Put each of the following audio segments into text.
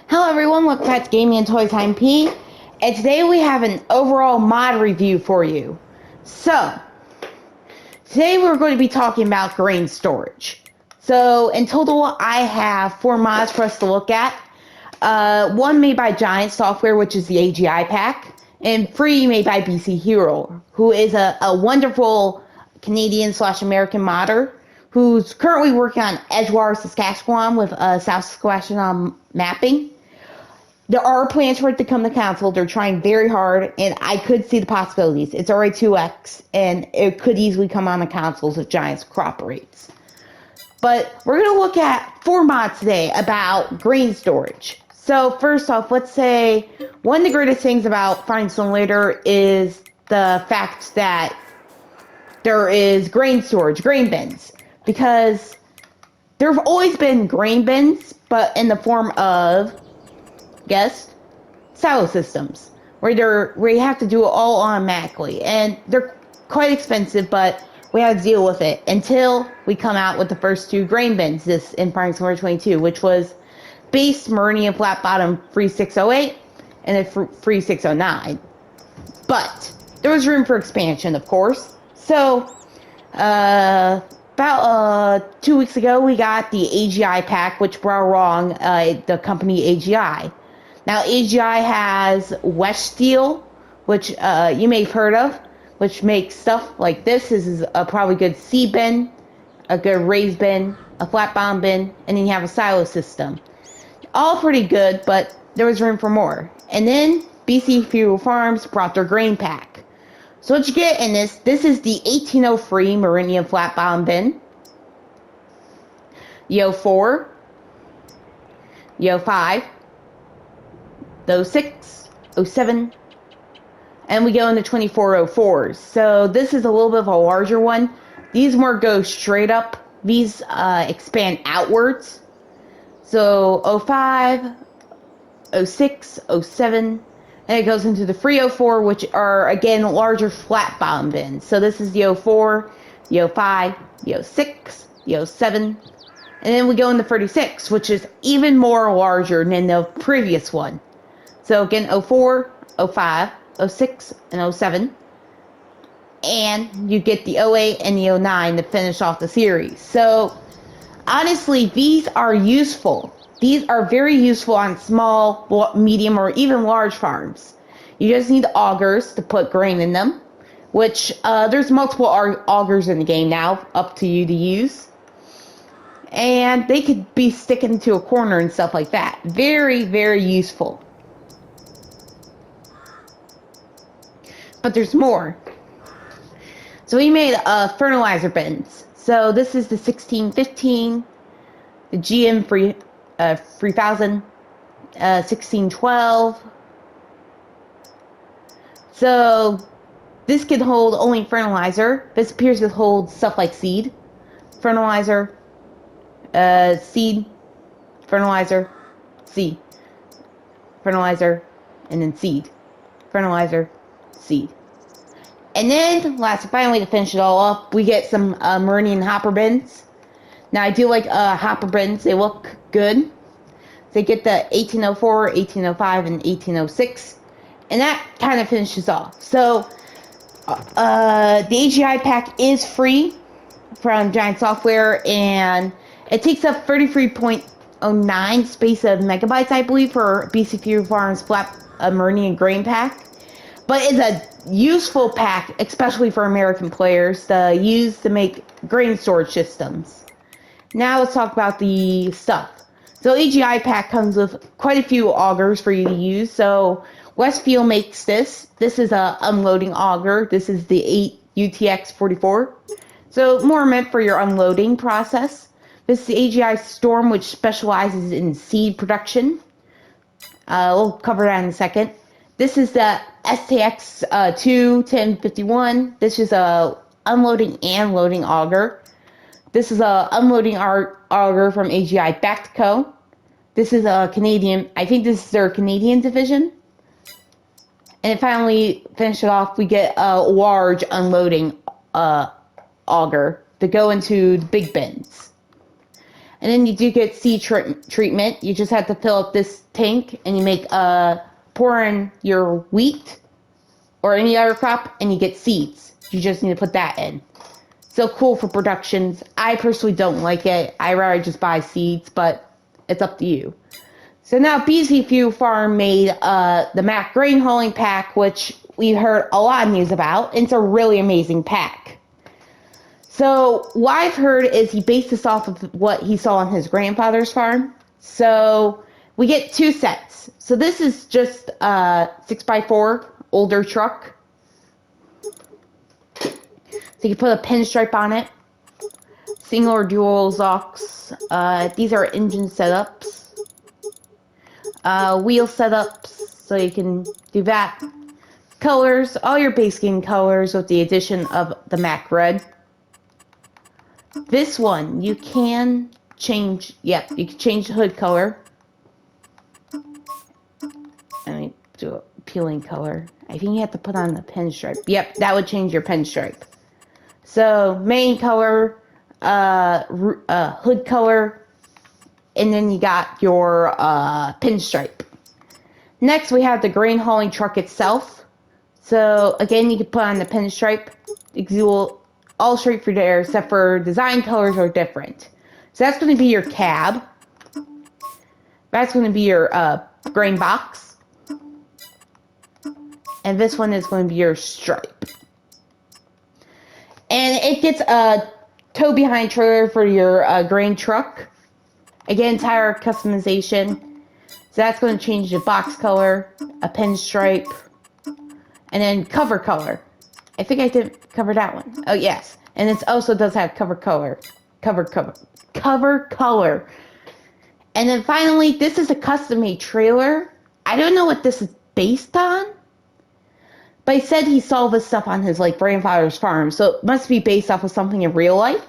Hello everyone, welcome back to Gaming and Toy Time P, and today we have an overall mod review for you. So, today we're going to be talking about grain storage. So, in total I have 4 mods for us to look at. One made by Giant Software, which is the AGI pack, and 3 made by BC Hero, who is a wonderful Canadian/American modder who's currently working on Edgewater, Saskatchewan with South Saskatchewan mapping. There are plans for it to come to console. They're trying very hard, and I could see the possibilities. It's already 2x, and it could easily come on the consoles if Giants cooperates. But we're going to look at 4 mods today about grain storage. So first off, let's say one of the greatest things about Farming Simulator is the fact that there is grain storage, grain bins. Because there have always been grain bins, but in the form of silo systems, where you have to do it all automatically, and they're quite expensive, but we have to deal with it until we come out with the first 2 grain bins this in Farming Simulator 22, which was base Meridian flat bottom free 608 and a free 609. But there was room for expansion, of course. So about 2 weeks ago, we got the AGI pack, which brought along the company AGI. Now, AGI has West Steel, which you may have heard of, which makes stuff like this. This is a probably good seed bin, a good raised bin, a flat bottom bin, and then you have a silo system. All pretty good, but there was room for more. And then BC Fuel Farms brought their grain pack. So what you get in this is the 1803 Meridian flat bottom bin, the 04, the 05, the 06, 07, and we go into 2404s. So this is a little bit of a larger one. These more go straight up. These expand outwards. So 05, 06, 07, and it goes into the free 04, which are, again, larger flat bottom bins. So this is the 04, the 05, the 06, the 07, and then we go into 36, which is even more larger than the previous one. So again, 04, 05, 06, and 07. And you get the 08 and the 09 to finish off the series. So honestly, these are useful. These are very useful on small, medium, or even large farms. You just need augers to put grain in them, which there's multiple augers in the game now, up to you to use. And they could be sticking to a corner and stuff like that. Very, very useful. But there's more. So we made fertilizer bins. So this is the 1615, the GM 3000, 1612. So this can hold only fertilizer. This appears to hold stuff like seed, fertilizer, seed, fertilizer, seed, fertilizer, and then seed, fertilizer, seed. And then, last and finally, to finish it all up, we get some Meridian hopper bins. Now, I do like hopper bins. They look good. They get the 1804, 1805, and 1806. And that kind of finishes off. So, the AGI pack is free from Giant Software, and it takes up 33.09 space of megabytes, I believe, for BC Fuel Farms flat Meridian grain pack. But it's a useful pack, especially for American players, to use to make grain storage systems. Now let's talk about the stuff. So AGI pack comes with quite a few augers for you to use. So Westfield makes this. This is a unloading auger. This is the 8 UTX44. So more meant for your unloading process. This is the AGI Storm, which specializes in seed production. We'll cover that in a second. This is the STX 1051. This is a unloading and loading auger. This is a unloading auger from AGI Bactico. This is a Canadian, I think this is their Canadian division. And finally, finish it off, we get a large unloading auger to go into the big bins. And then you do get seed treatment. You just have to fill up this tank and you make pour in your wheat or any other crop and you get seeds. You just need to put that in. So cool for productions. I personally don't like it. I rather just buy seeds, but it's up to you. So now BC Fuel Farm made the Mac grain hauling pack, which we heard a lot of news about. It's a really amazing pack. So what I've heard is he based this off of what he saw on his grandfather's farm. So we get 2 sets. So this is just a 6x4 older truck. So you can put a pinstripe on it. Single or dual exhausts. These are engine setups. Wheel setups, so you can do that. Colors, all your base game colors with the addition of the Mac Red. This one, you can change, you can change the hood color. Let me do a peeling color. I think you have to put on the pinstripe. Yep, that would change your pinstripe. So, main color, hood color, and then you got your pinstripe. Next, we have the grain hauling truck itself. So, again, you can put on the pinstripe. Exual, all straight through there, except for design colors are different. So that's going to be your cab. That's going to be your grain box. And this one is going to be your stripe. And it gets a tow behind trailer for your grain truck. Again, tire customization. So that's going to change the box color, a pinstripe, and then cover color. I think I did cover that one. Oh, yes. And it also does have cover color. Cover color. And then finally, this is a custom-made trailer. I don't know what this is based on. But he said he saw this stuff on his grandfather's farm. So it must be based off of something in real life.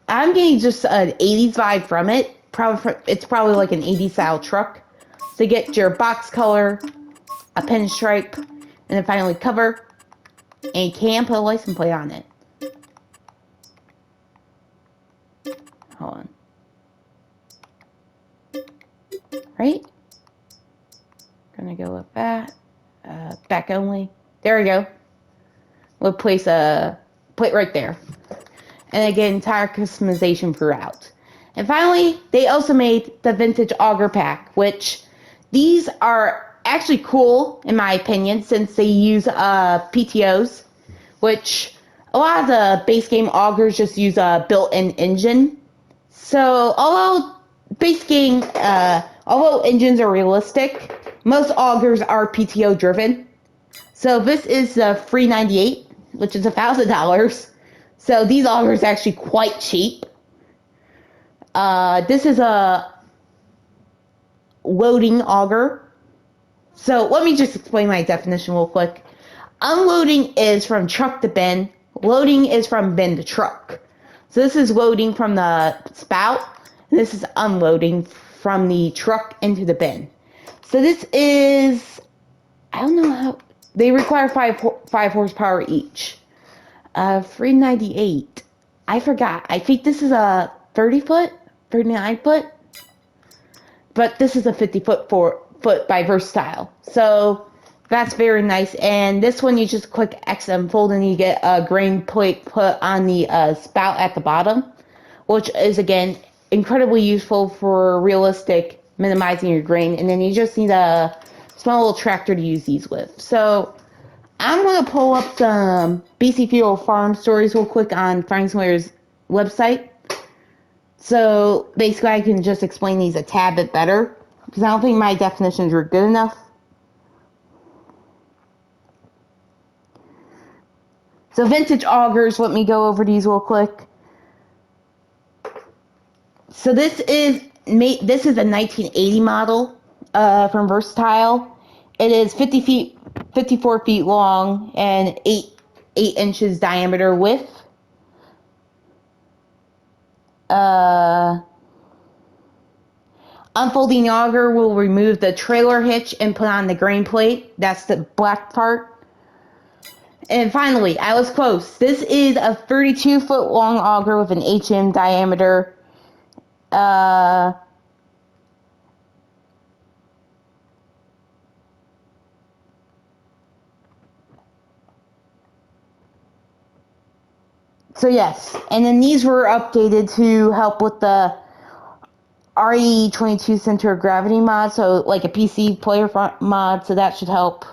I'm getting just an 80s vibe from it. It's probably like an 80s style truck. So you get your box color, a pinstripe, and then finally cover. And you can put a license plate on it. Hold on. Right? Gonna go with that. Back only. There we go. We'll place a plate right there. And again, tire customization throughout. And finally, they also made the vintage auger pack, which these are actually cool, in my opinion, since they use PTOs, which a lot of the base game augers just use a built-in engine. So, although engines are realistic, most augers are PTO driven. So this is the 398, which is $1,000. So these augers are actually quite cheap. This is a loading auger. So let me just explain my definition real quick. Unloading is from truck to bin. Loading is from bin to truck. So this is loading from the spout. And this is unloading from the truck into the bin. So this is, I don't know how, they require 5 horsepower each. 398. I forgot. I think this is a 30 foot, 39 foot. But this is a 50 foot by Versatile. So that's very nice. And this one, you just click X and fold and you get a grain plate put on the spout at the bottom, which is, again, incredibly useful for realistic minimizing your grain. And then you just need a small little tractor to use these with. So I'm going to pull up some BC Fuel Farm stories real quick on Farming Simulator's website. So basically I can just explain these a tad bit better, because I don't think my definitions were good enough. So vintage augers, let me go over these real quick. So this is a 1980 model from Versatile. It is 54 feet long and 8 inches diameter width. Unfolding the auger will remove the trailer hitch and put on the grain plate. That's the black part. And finally, I was close. This is a 32 foot long auger with an HM diameter. Uh, so yes, and then these were updated to help with the RE22 center of gravity mod, so like a PC player mod, so that should help.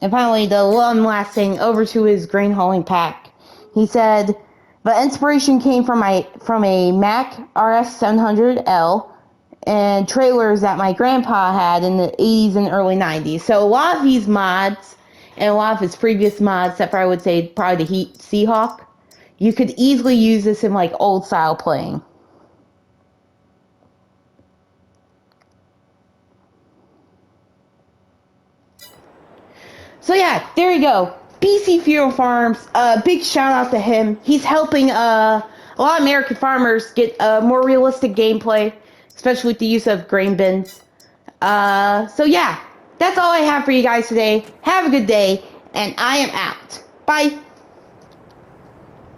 And finally, the one last thing, over to his grain hauling pack. He said, the inspiration came from a Mac RS 700L and trailers that my grandpa had in the 80s and early 90s. So a lot of these mods and a lot of his previous mods, except for I would say probably the Heat Seahawk, you could easily use this in like old style playing. So yeah, there you go. BC Funeral Farms, big shout out to him. He's helping a lot of American farmers get more realistic gameplay, especially with the use of grain bins. So yeah, that's all I have for you guys today. Have a good day, and I am out. Bye.